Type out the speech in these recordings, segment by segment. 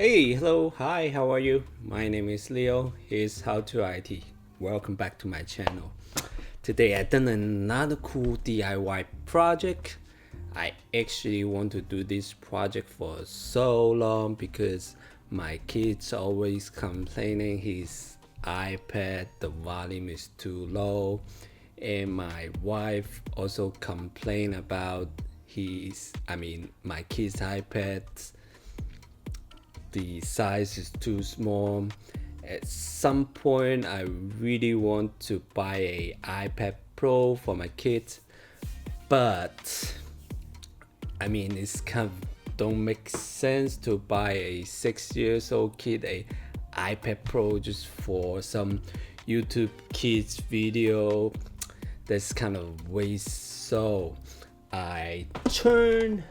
Hey, hello, hi, how are you? My name is Leo. Here's hao2IT. Welcome back to my channel. Today I done another cool DIY project. I actually want to do this project for so long because my kids always complaining his iPad the volume is too low, and my wife also complain about my kids iPads, the size is too small. At some point I really want to buy a iPad Pro for my kids, but it's kind of don't make sense to buy a 6 years old kid a iPad Pro just for some YouTube kids video. That's kind of waste. So I turn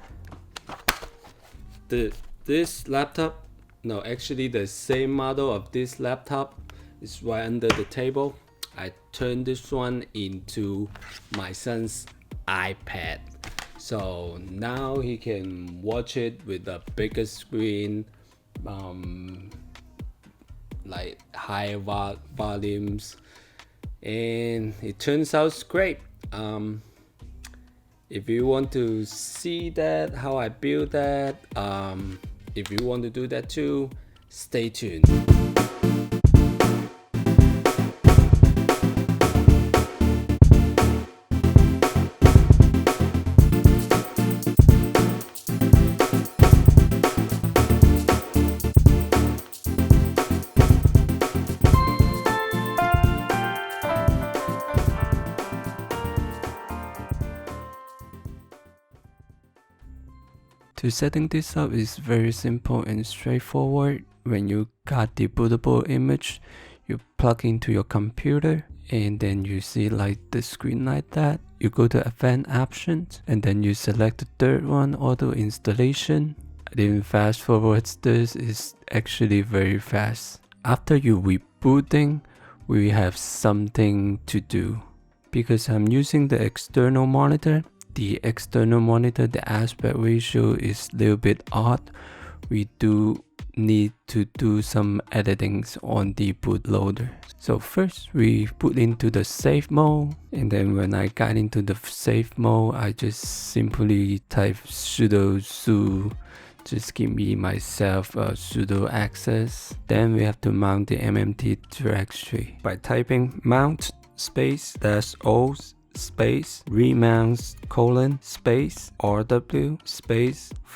this laptop, no, actually the same model of this laptop is right under the table. I turn this one into my son's iPad, so now he can watch it with a bigger screen, like higher volumes, and it turns out great. If you want to see that, how I build that, if you want to do that too, stay tuned. To setting this up is very simple and straightforward. When you got the bootable image, you plug into your computer and then you see like the screen like that. You go to advanced options and then you select the third one, auto installation. I didn't fast forward this, is actually very fast. After you rebooting, we have something to do. Because I'm using the external monitor, the aspect ratio is a little bit odd. We do need to do some editings on the bootloader. So first we put into the safe mode, and then when I got into the safe mode, I just simply type sudo su, just give me myself a sudo access. Then we have to mount the MMT directory by typing mount space -o space remounts space rw space /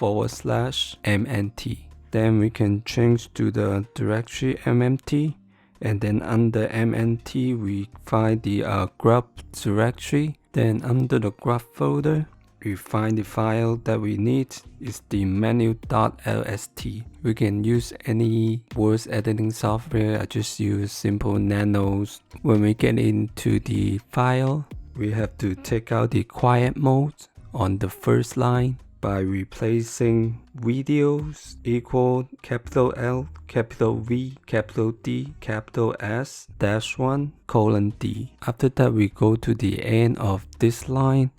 mnt. Then we can change to the directory mmt, and then under mnt we find the grub directory. Then under the grub folder we find the file that we need is the menu.lst. We can use any voice editing software. I just use simple nanos. When we get into the file, we have to take out the quiet mode on the first line by replacing videos equal capital L, capital V, capital D, capital S, -1:D. After that, we go to the end of this line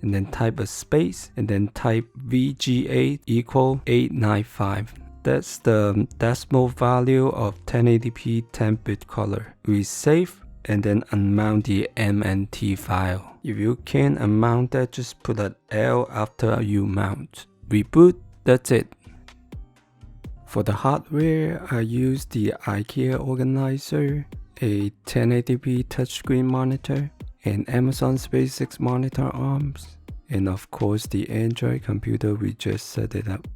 and then type a space and then type VGA equal 895. That's the decimal value of 1080p 10-bit color. We save and then unmount the MNT file. If you can't unmount that, just put an L after you mount. Reboot, that's it. For the hardware, I use the IKEA organizer, a 1080p touchscreen monitor, and Amazon's basics monitor arms, and of course the Android computer we just set it up.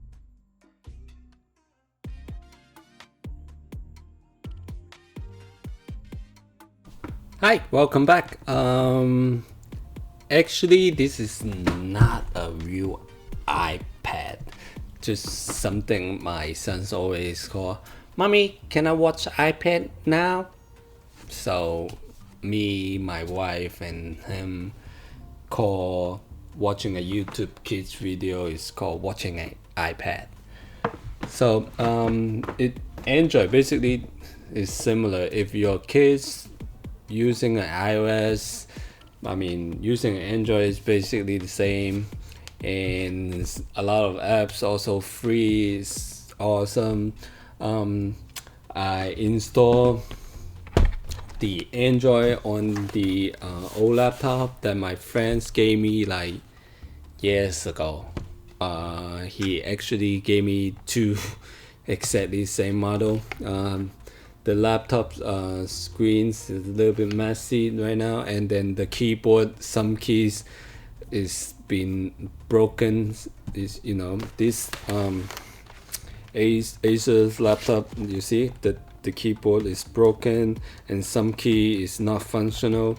Hi, welcome back. Actually this is not a real iPad, just something my sons always call, "Mommy, can I watch iPad now?" So me, my wife, and him call watching a YouTube kids video is called watching an iPad. So Android basically is similar. If your kids using an iOS, using Android is basically the same, and a lot of apps also free. It's awesome. I install the Android on the old laptop that my friends gave me like years ago. He actually gave me two exactly same model. The laptop screens is a little bit messy right now, and then the keyboard, some keys is been broken. Is this Acer's laptop, you see that the keyboard is broken and some key is not functional,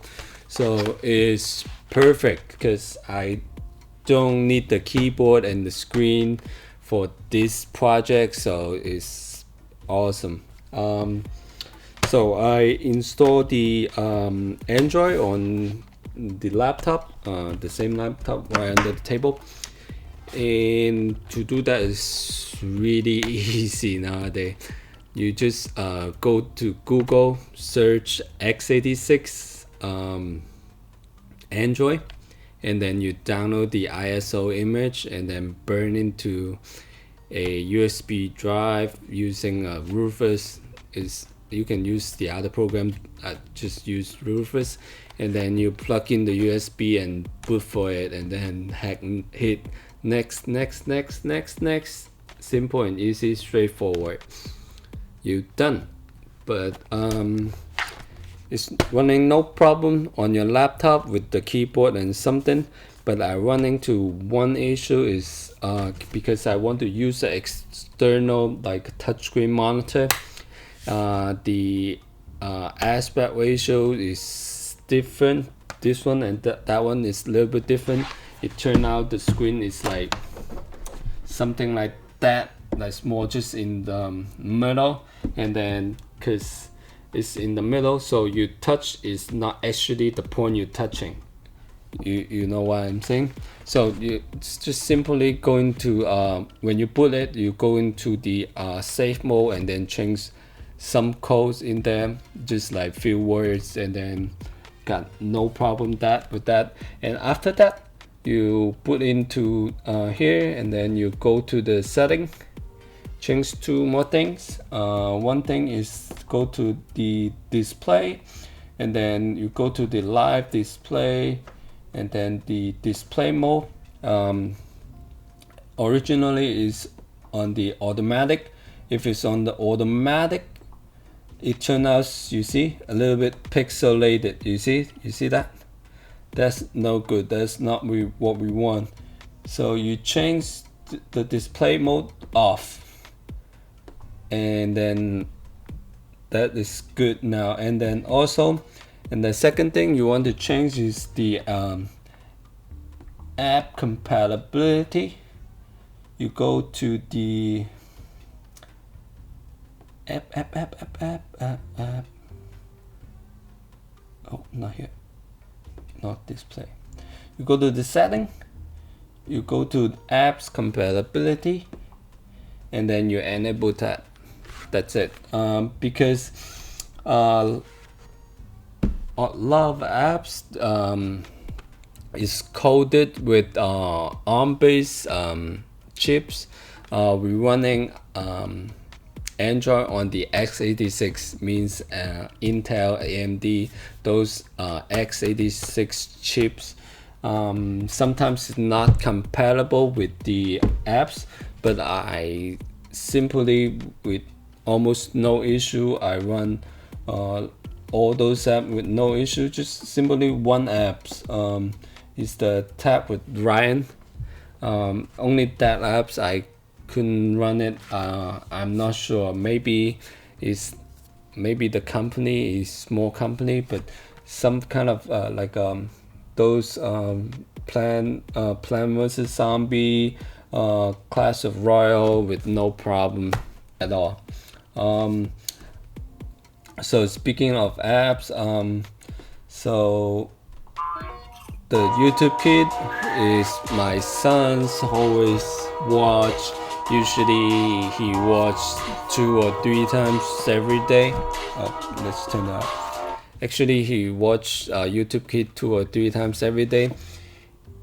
so it's perfect because I don't need the keyboard and the screen for this project, so it's awesome. So I installed the Android on the laptop, the same laptop right under the table, and to do that is really easy nowadays. You just go to Google, search x86 Android, and then you download the ISO image and then burn into a USB drive using Rufus. You can use the other program, just use Rufus, and then you plug in the USB and boot for it, and then hit next. Simple and easy, straightforward. You're done. But it's running no problem on your laptop with the keyboard and something, but I run into one issue is because I want to use an external like touchscreen monitor. The aspect ratio is different. This one and that one is a little bit different. It turned out the screen is like something like that, like more just in the middle, and then because it's in the middle, so you touch is not actually the point you're touching. You know what I'm saying? So it's just simply going to when you boot it, you go into the safe mode and then change some codes in there, just like few words, and then got no problem with that. And after that, you put into here, and then you go to the setting, change two more things. One thing is go to the display, and then you go to the live display, and then the display mode. Originally is on the automatic. If it's on the automatic, it turns out, you see, a little bit pixelated. You see that? That's no good. That's not what we want. So you change the display mode off, and then that is good now. And then also, and the second thing you want to change is the app compatibility. You go to the app. Oh, not here, not display. You go to the setting, you go to apps compatibility, and then you enable that. That's it. Because a lot of apps is coded with ARM-based chips. We're running Android on the x86, means Intel, AMD, those x86 chips. Sometimes it's not compatible with the apps, but I simply, with almost no issue, I run all those apps with no issue. Just simply one apps is the tab with Ryan. Only that apps I couldn't run it. I'm not sure. Maybe the company is small company, but some kind of like those Plan vs Zombie, Clash of Royale with no problem at all. So speaking of apps, so the YouTube Kid is my son's always watch. Usually he watched 2 or 3 times every day. Oh, let's turn that off. Actually, he watched YouTube Kid 2 or 3 times every day,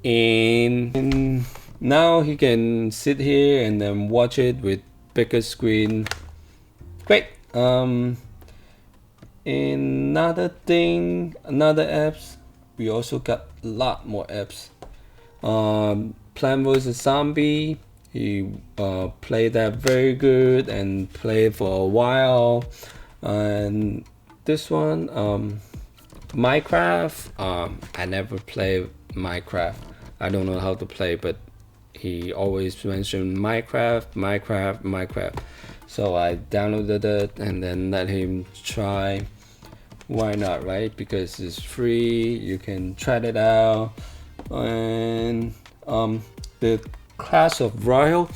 and now he can sit here and then watch it with bigger screen Great. Another thing, another apps, we also got a lot more apps. Plant vs Zombie, he played that very good and played for a while. And this one, Minecraft, I never play Minecraft. I don't know how to play, but he always mentioned Minecraft. So I downloaded it and then let him try. Why not, right? Because it's free, you can try it out. And the Clash of Royale,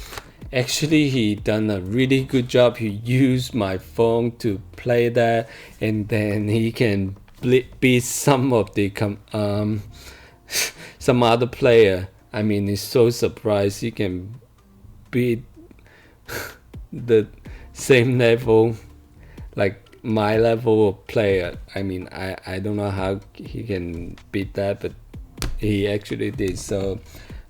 actually he done a really good job. He used my phone to play that, and then he can beat some of the some other player. I mean, it's so surprised he can beat the same level, like my level of player. I mean, I don't know how he can beat that, but he actually did. So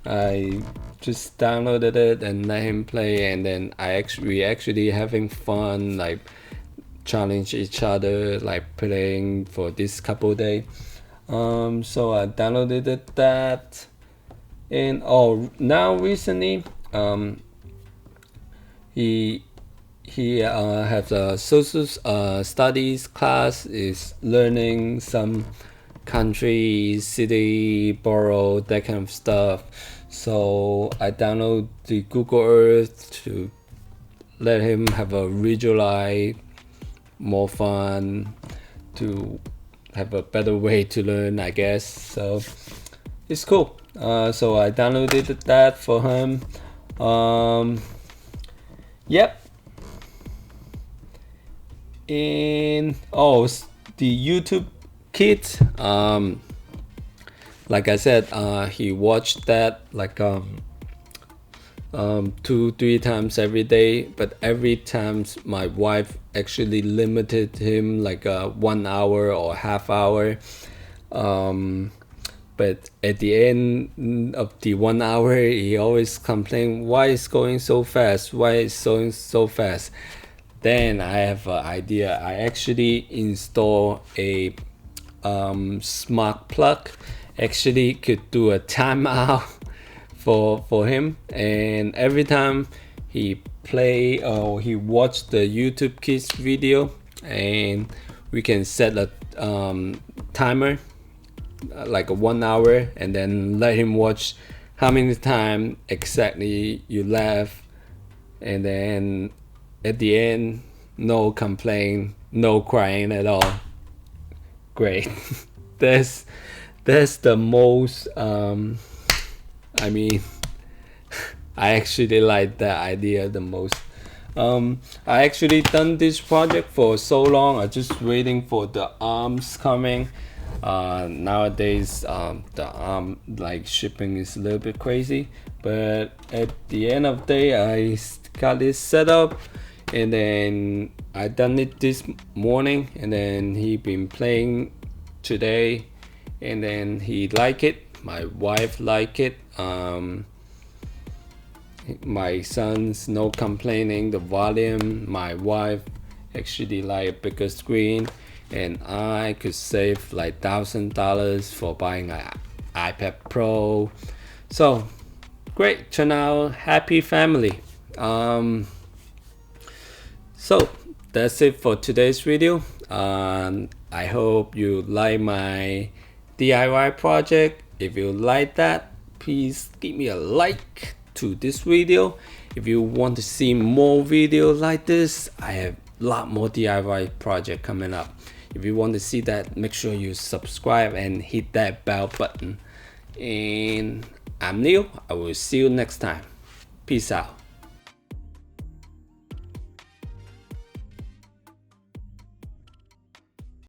I just downloaded it and let him play, and then we actually having fun, like challenge each other, like playing for this couple day. So I downloaded that, and now recently he has a social studies class, is learning some country, city, borough, that kind of stuff. So I download the Google Earth to let him have a visualize, more fun, to have a better way to learn, I guess. So it's cool. So I downloaded that for him. Yep. And the YouTube Kids, like I said, he watched that like 2-3 times every day, but every time my wife actually limited him like 1 hour or half hour. But at the end of the 1 hour, he always complained, why is going so fast, Then I have an idea. I actually install a smart plug. Actually could do a timeout for him, and every time he play or he watch the YouTube Kids video, and we can set a timer like a 1 hour, and then let him watch how many times exactly you laugh, and then at the end, no complaint, no crying at all. Great. that's the most I mean, I actually like that idea the most. I actually done this project for so long. I just waiting for the arms coming. Nowadays the arm like shipping is a little bit crazy, but at the end of the day I got this set up, and then I done it this morning, and then he been playing today, and then he like it, my wife like it, my son's no complaining the volume, my wife actually like a bigger screen, and I could save like $1,000 for buying an iPad Pro. So great, turn out happy family. So that's it for today's video. I hope you like my DIY project. If you like that, please give me a like to this video. If you want to see more videos like this, I have a lot more DIY project coming up. If you want to see that, make sure you subscribe and hit that bell button. And I'm Neil. I will see you next time. Peace out.